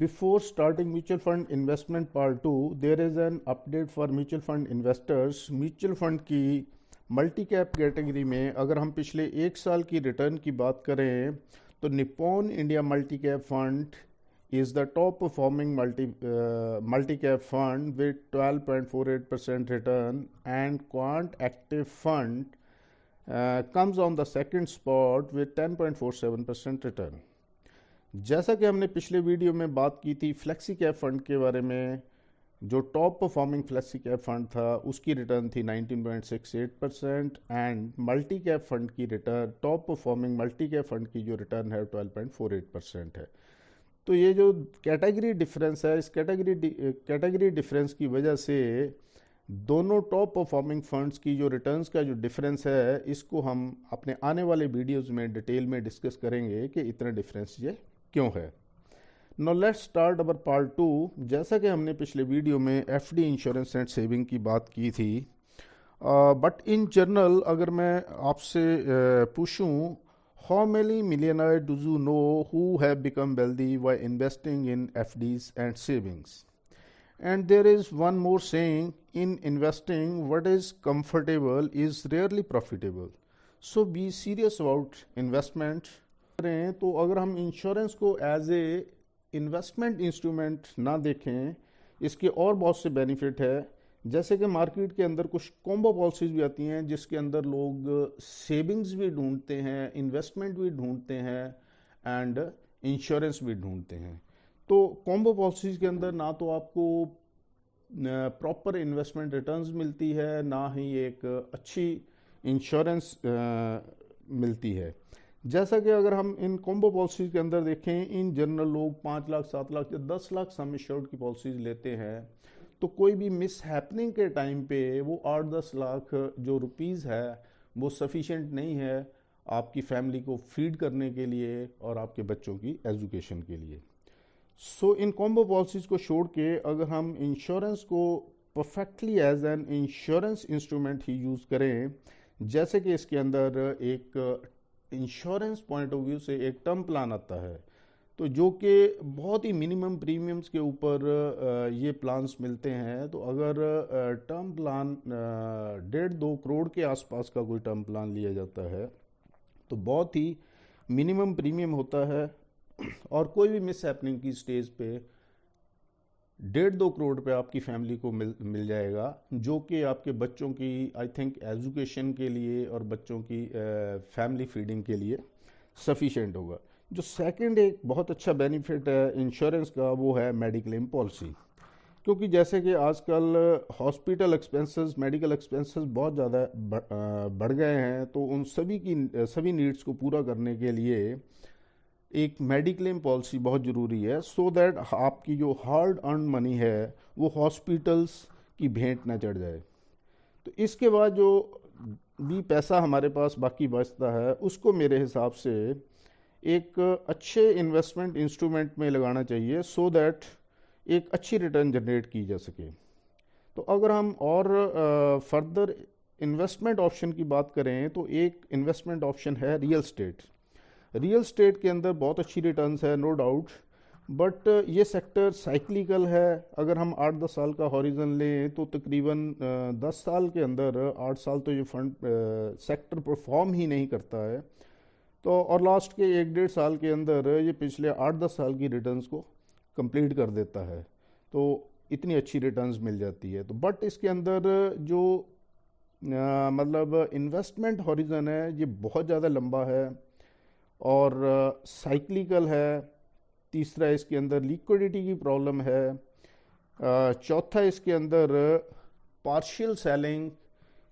Before starting mutual fund investment part 2, there is an update for mutual fund investors. Mutual fund की multi cap category में अगर हम पिछले एक साल की रिटर्न की बात करें तो Nippon India multi cap fund is the top performing multi cap fund with 12.48% return, and Quant Active Fund comes on the second spot with 10.47% return. जैसा कि हमने पिछले वीडियो में बात की थी फ्लेक्सी कैप फंड के बारे में, जो top performing flexi cap fund था उसकी रिटर्न थी 19.68% एंड मल्टी कैप फंड की return, top performing multi cap fund की जो रिटर्न है 12.48% है। तो ये जो कैटेगरी डिफरेंस है, इस कैटेगरी डिफरेंस की वजह से दोनों टॉप परफॉर्मिंग फंड्स की जो रिटर्न्स का जो डिफरेंस है, इसको हम अपने आने वाले वीडियोस में डिटेल में डिस्कस करेंगे कि इतना डिफरेंस ये क्यों है। Now let's start our part 2। जैसा कि हमने पिछले वीडियो में एफडी इंश्योरेंस एंड सेविंग की बात की थी, बट इन जनरल अगर मैं आपसे पूछूं, how many millionaires do you know who have become wealthy by investing in FDs and savings? And there is one more saying in investing, what is comfortable is rarely profitable. So be serious about investment. करें तो अगर हम insurance को as a investment instrument ना देखें, इसके और बहुत से बेनिफिट है। जैसे कि मार्केट के अंदर कुछ कॉम्बो पॉलिसीज भी आती हैं जिसके अंदर लोग सेविंग्स भी ढूंढते हैं, इन्वेस्टमेंट भी ढूंढते हैं एंड इंश्योरेंस भी ढूंढते हैं। तो कॉम्बो पॉलिसीज के अंदर ना तो आपको प्रॉपर इन्वेस्टमेंट रिटर्न्स मिलती है, ना ही एक अच्छी इंश्योरेंस मिलती है। जैसा कि अगर हम इन कॉम्बो पॉलिसीज के अंदर देखें, इन जनरल लोग 5 लाख 7 लाख या 10 लाख सम एश्योर्ड की पॉलिसीज लेते हैं, तो कोई भी मिस हैपनिंग के टाइम पे वो 8-10 लाख जो रुपीज़ है वो सफिशेंट नहीं है आपकी फैमिली को फीड करने के लिए और आपके बच्चों की एजुकेशन के लिए। सो इन कॉम्बो पॉलिसीज़ को छोड़ के अगर हम इंश्योरेंस को perfectly as an insurance instrument ही यूज़ करें, जैसे कि इसके अंदर एक इंश्योरेंस पॉइंट ऑफ व्यू से एक टर्म प्लान आता है, तो जो कि बहुत ही मिनिमम प्रीमियम्स के ऊपर ये प्लान्स मिलते हैं। तो अगर टर्म प्लान 1.5-2 करोड़ के आसपास का कोई टर्म प्लान लिया जाता है तो बहुत ही मिनिमम प्रीमियम होता है, और कोई भी मिस हैपनिंग की स्टेज पे 1.5-2 करोड़ पे आपकी फैमिली को मिल जाएगा, जो कि आपके बच्चों की आई थिंक एजुकेशन के लिए और बच्चों की फैमिली फीडिंग के लिए सफिशेंट होगा। जो सेकंड एक बहुत अच्छा बेनिफिट है इंश्योरेंस का, वो है मेडिक्लेम पॉलिसी। क्योंकि जैसे कि आजकल हॉस्पिटल एक्सपेंसेस, मेडिकल एक्सपेंसेस बहुत ज़्यादा बढ़ गए हैं, तो उन सभी नीड्स को पूरा करने के लिए एक मेडिक्लेम पॉलिसी बहुत ज़रूरी है, सो दैट आपकी जो हार्ड अर्न मनी है वो हॉस्पिटल्स की भेंट ना चढ़ जाए। तो इसके बाद जो भी पैसा हमारे पास बाकी बचता है उसको मेरे हिसाब से एक अच्छे इन्वेस्टमेंट इंस्ट्रूमेंट में लगाना चाहिए, सो दैट एक अच्छी रिटर्न जनरेट की जा सके। तो अगर हम और फर्दर इन्वेस्टमेंट ऑप्शन की बात करें तो एक इन्वेस्टमेंट ऑप्शन है रियल स्टेट। रियल स्टेट के अंदर बहुत अच्छी रिटर्न्स है, नो डाउट, बट ये सेक्टर साइक्लिकल है। अगर हम 8-10 साल का हॉरिजन लें तो तकरीबन 10 साल के अंदर 8 साल तो ये फंड सेक्टर परफॉर्म ही नहीं करता है, तो और लास्ट के 1-1.5 साल के अंदर ये पिछले 8-10 साल की रिटर्न्स को कंप्लीट कर देता है, तो इतनी अच्छी रिटर्न्स मिल जाती है। तो बट इसके अंदर जो मतलब इन्वेस्टमेंट हॉरिजन है ये बहुत ज़्यादा लंबा है और साइक्लिकल है। तीसरा, इसके अंदर लिक्विडिटी की प्रॉब्लम है। चौथा, इसके अंदर पार्शियल सेलिंग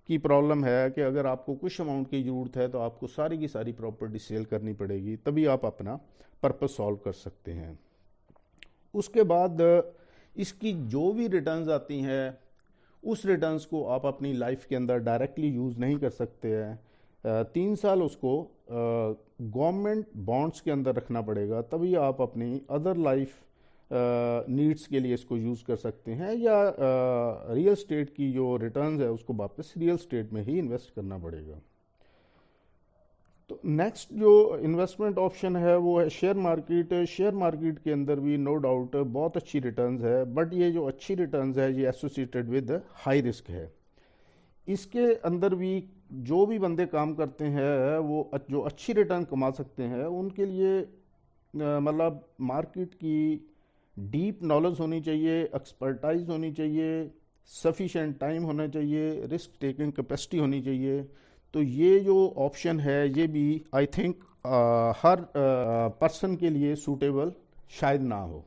की प्रॉब्लम है कि अगर आपको कुछ अमाउंट की ज़रूरत है तो आपको सारी की सारी प्रॉपर्टी सेल करनी पड़ेगी, तभी आप अपना पर्पस सॉल्व कर सकते हैं। उसके बाद इसकी जो भी रिटर्न्स आती हैं उस रिटर्न्स को आप अपनी लाइफ के अंदर डायरेक्टली यूज़ नहीं कर सकते हैं। 3 साल उसको गवर्नमेंट बॉन्ड्स के अंदर रखना पड़ेगा, तभी आप अपनी अदर लाइफ नीड्स के लिए इसको यूज़ कर सकते हैं, या रियल स्टेट की जो रिटर्न्स है उसको वापस रियल स्टेट में ही इन्वेस्ट करना पड़ेगा। तो नेक्स्ट जो इन्वेस्टमेंट ऑप्शन है वो है शेयर मार्केट। शेयर मार्केट के अंदर भी नो डाउट बहुत अच्छी रिटर्न्स है, बट ये जो अच्छी रिटर्न्स है ये एसोसिएटेड विद हाई रिस्क है। इसके अंदर भी जो भी बंदे काम करते हैं वो जो अच्छी रिटर्न कमा सकते हैं उनके लिए मतलब मार्केट की डीप नॉलेज होनी चाहिए, एक्सपर्टाइज होनी चाहिए, सफिशेंट टाइम होना चाहिए, रिस्क टेकिंग कैपेसिटी होनी चाहिए। तो ये जो ऑप्शन है ये भी आई थिंक हर पर्सन के लिए सूटेबल शायद ना हो।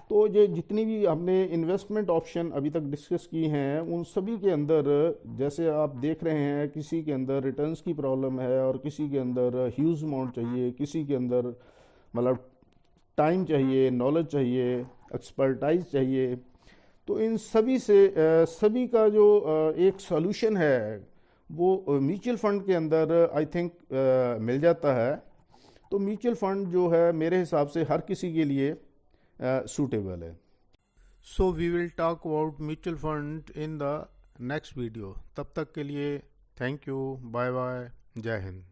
तो ये जितनी भी हमने इन्वेस्टमेंट ऑप्शन अभी तक डिस्कस की हैं उन सभी के अंदर जैसे आप देख रहे हैं किसी के अंदर रिटर्न्स की प्रॉब्लम है और किसी के अंदर ह्यूज अमाउंट चाहिए, किसी के अंदर मतलब टाइम चाहिए, नॉलेज चाहिए, एक्सपर्टाइज चाहिए। तो इन सभी से सभी का जो एक सॉल्यूशन है वो म्यूचुअल फंड के अंदर आई थिंक मिल जाता है। तो म्यूचुअल फंड जो है मेरे हिसाब से हर किसी के लिए सूटेबल है। So we will talk about mutual fund in the next video. तब तक के लिए थैंक यू, बाय बाय, जय हिंद।